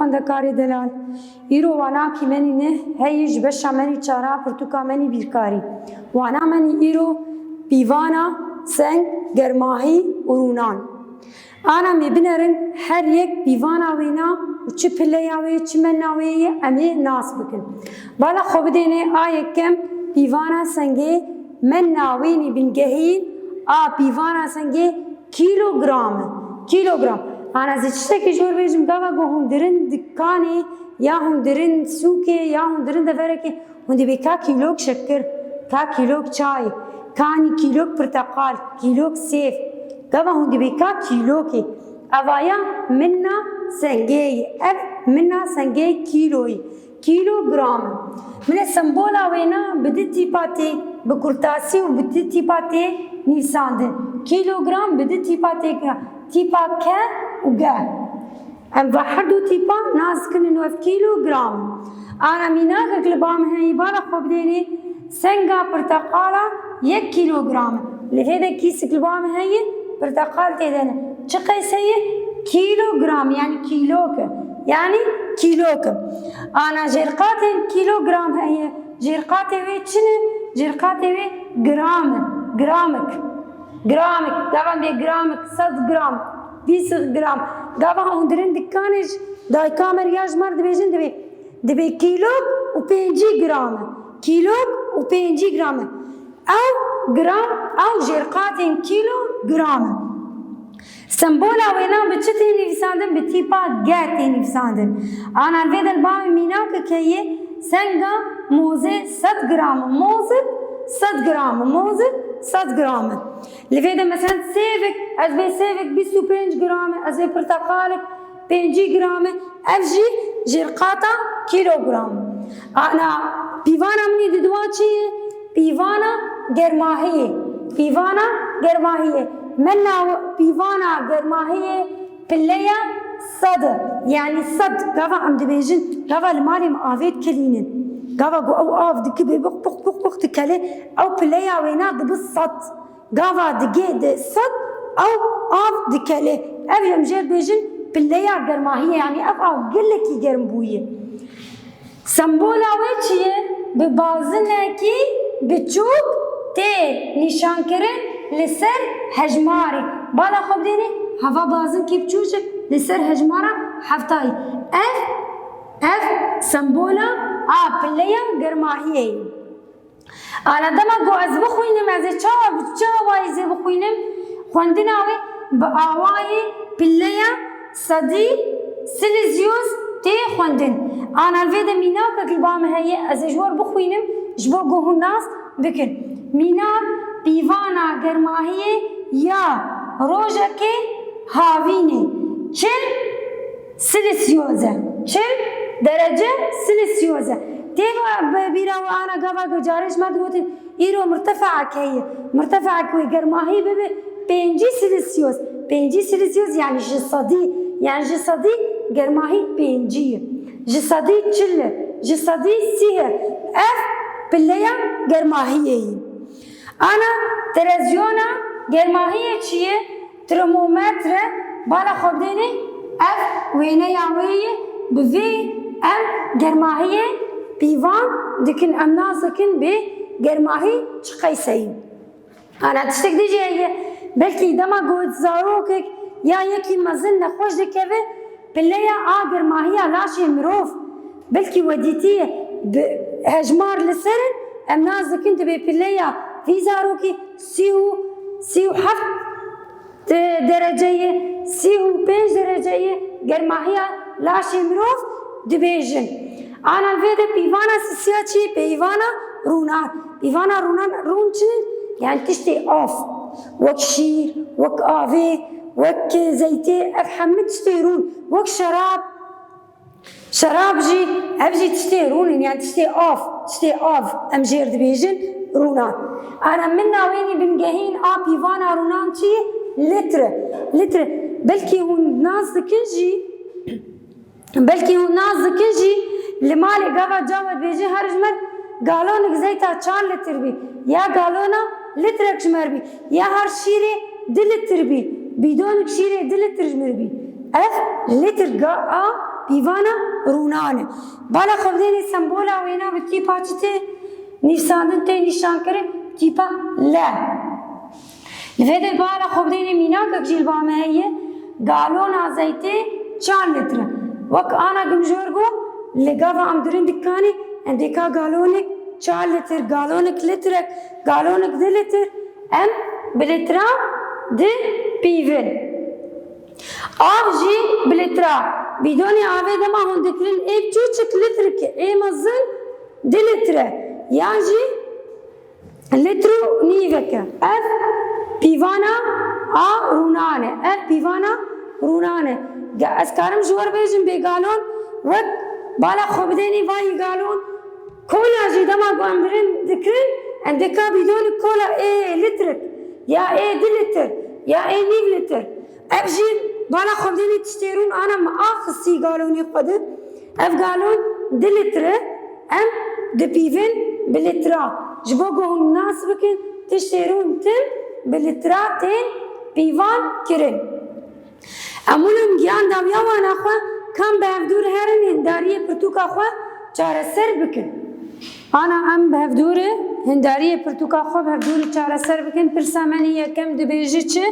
خندکاری دلال ایرو وانا کی منی نه هیچ بشه منی چارا پرتوکا منی بیرکاری وانا منی ایرو بیوانا سنگ گرماهی ورونان آنا میبینرن هر یک بیوانا وینا و چه پلیاوی چه مناوی امی ناس بکن بالا خوب دینه آیه کم بیوانا سنگه مناوینی بنگهین بیوانا سنگه کیلوگرام آنا زیچته که جور بیجم گاوا گو هم درن دکانی یا هم درن سوکه یا هم درن دفره که هم دی بی که کیلوگ شکر که کیلوگ چای کانی کیلوگ پرتقال کیلوگ سیف گاوا هم دی بی که کیلوگی اوایا منا سنگه اف منا سنگه کیلوگرام من سمبولا وینا بدتی پاتی بکرتاسی و بدتی پاتی نیساندن کیلوگرام بدتی پاتی تیپا که و گه ام هر دو تیپا ناز کنن و کیلوگرام آنا میناک کلبام هنی بالا خوب دینی سنگا پرتقالا 1 کیلوگرام لهذا کیس کلبام هنی پرتقال تیدن چه قیسه کیلوگرام یعنی کیلوک آنا جرقات کیلوگرام هنی جرقات وی چنه جرقات وی گرامک گاوان بی گرامک 100 گرام 20 گرام گاوان اندرین دکانش دای کامریاج مرد بیشن دبی کیلوگ و 5 گرام او گرام او جرقات کیلوگرام سمبولا وینا بچتی نویساندن به تیپا گاتی نویساندن آنا الوید البام میناک که سنگا موزه 100 گرام موزه 100 گرام لفيدا مثلا سيفك از بي سيفك 25 گرام از بي برتقالك 5 گرام افجي جرقاتا كيلوغرام انا بيوانا مني ددواتشي بيوانا گرماهية منا بيوانا گرماهية بليا صد يعني صد قفا عم دبيجن قفا المالي مقافيت كلينن قفا قو او آف دكبي بق تكالي او بليا وينا دبس صد قفا دقي صد او آف دكالي افيا مجير بيجن بليا قرماهية يعني اف او قلكي قرمبوية سمبولا ويتشي ببازنكي بتشوك تي نشان كرن لسر هجماري بالا خوب ديني هفا بازن كي بتشوشك لسر هجمارة حفتاي اف سمبولا بليا قرماهية انا دما قو از بخوينم از چا وايزي بخوينم خوندناوي بآواي بليا صدي سيليزيوس تي خوندن انا الفيدا ميناك البام هي از جوار بخوينم جبو قو الناس بكن ميناك بيوانا قرماهية يا روجكي هاويني چل سيليسيوزا چل درجة سيليسيوزا تيبا بيرا وانا قبا جاريش ما تقولين ايرو مرتفعة كوي قرماهي ببي 5 سيليسيوس يعني جسدي قرماهي 5 جسدي چل جسدي سيه اف بليا قرماهي انا تلفزيونا قرماهي چيه ترمومتر بالا خوديني اف وينه ياويه بفي ام قرماهي بيوان دكن ام نازكن بي قرماهي چقيسي انا تشتك ديجي هي بلكي دما قوت زاروكك يا يكي مزن نخوش دكبه بليا قرماهي لاشي مروف بلكي وديتيه هجمار لسرن ام نازكن تبي بليا في زاروكي سيو حفت درجية سيو 5 درجية قرماهي لاشي مروف دبيجن أنا الفيدا بيوانا سياتشي بيوانا رونان رون چنن يعني تشتي اوف وك شير وك آفي وك زيتي أفحمد تشتي رون وك شراب جي أبجي تشتي رون يعني تشتي اوف أمجير دبيجن رونان أنا منا ويني بنجهين بيوانا رونان چي لتر بلكي هو ناس ذكي لمالي قفا جاوت بيجي هرجمر قالونك زيتا 4 لتر بي يا قالونا لترك جمر بي يا هر شيري 2 لتر بي بدونك شيري 2 لتر جمر بي اف لتر پیوانا رونانه بالا خودینی سمبولا وینا به تیپا چته نشاندن تی نشان کرد تیپا لا لفده بالا خودینی مینا که جیل بامه هیه گالون زیتی 4 لیتر وک آنا گمجور گو لگاوا ام درین دکانی اندیکا گالونک 4 لیتر گالونک لیترک گالونک 2 لیتر ام بلیترا ده پیون آب جی بلیترا بیدونی آبه دما هندکرین ایک چوچک لیتر که ای مزن 2 لیتره یا جی لیترو نیوکه اف پیوانا رونانه اف پیوانا رونانه از کارم جوار بیجم بی گالون وقت بالا خوب دینی وای گالون کولا جی دما گوام برین دکرین اندکا بیدونی کولا ای لیترک یا ای 2 لیتر یا ای 9 لیتر اف جی بالا خوب دینی تشتیرون انا ما آخصی گالونی خودت اف گالون 2 لیتره ام دپیون بلیترا جبو گوهم ناس بکن تشتیرون تن بلیترا تین پیوان کرن امونم گیان داویا وانا خواه کم به هفدور هرن هنداری پرتوکا خواه چاره سر بکن انا ام به هفدور هنداری پرتوکا خواه به هفدور چاره سر بکن پرسامنی یکم دبیجی چه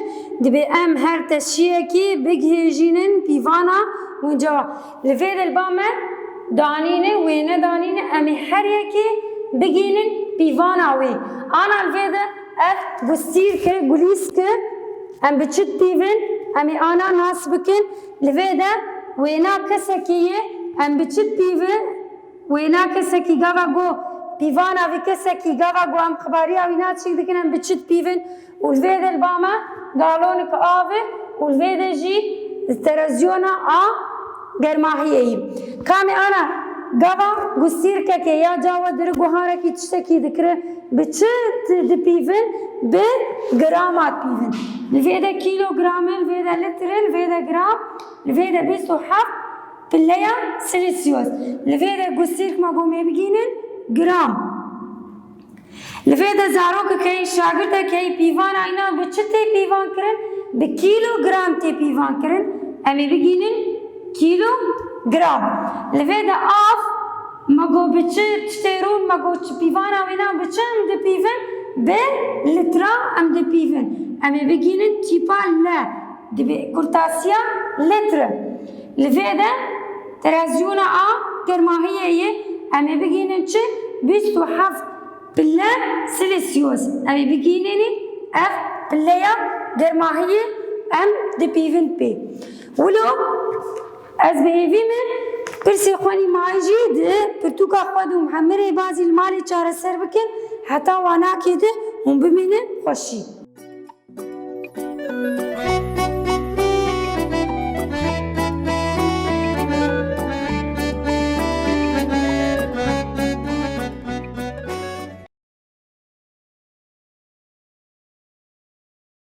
دبی ام هر تشیه کی بگهیجینن پیوانا ونجا لفید البامه دانینه وینه دانینه امی هر یکی بگینن پیوانا وی آنا الفیده اف گستیر که گلیس که ام بچت پیون امی آنا ناس بکن لفیده وینا کسکیه ام بچت پیون وینا کسکی گاوا گو پیوانا وی کسکی گاوا گو ام خباری وینا چیک دکن ام بچت پیون والفیده الباما گالونک آوه والفیده جی ترزیونا گرماهیه کامی آنا گاوا گستیر که یا جاوا در گوهاره کی تشتکی دکره بچت دپیون به گرامات پیون لفیده کیلوگرام لفیده لیتر لفیده گرام لفیده 27 پلیا سلسیوس لفیده گستیر ما گومی بگینن گرام لفیده زاروک که شاگرد که پیوان اینا بچت پیوان کرن به کیلوگرام تی پیوان کرن امی بگینن کیلو گرام لفیده آف مگو بچه تشتیرون مگو پیوانا وینا بچه ام ده پیون به لیترا ام ده پیون امی بگینن تیپا لا دبی کرتاسیا لیتر لفیده ترازیونا گرماهیه یه امی بگینن چه 27 بلا سلسیوس امی بگینن اف بلا گرماهیه ام ده پیون پی ولو از بهیوی من پرسی خوانی ماجی ده پرتوکا خودم همه بازی المالی چاره سر بکن حتی وانا که ده هم ببینه خوشی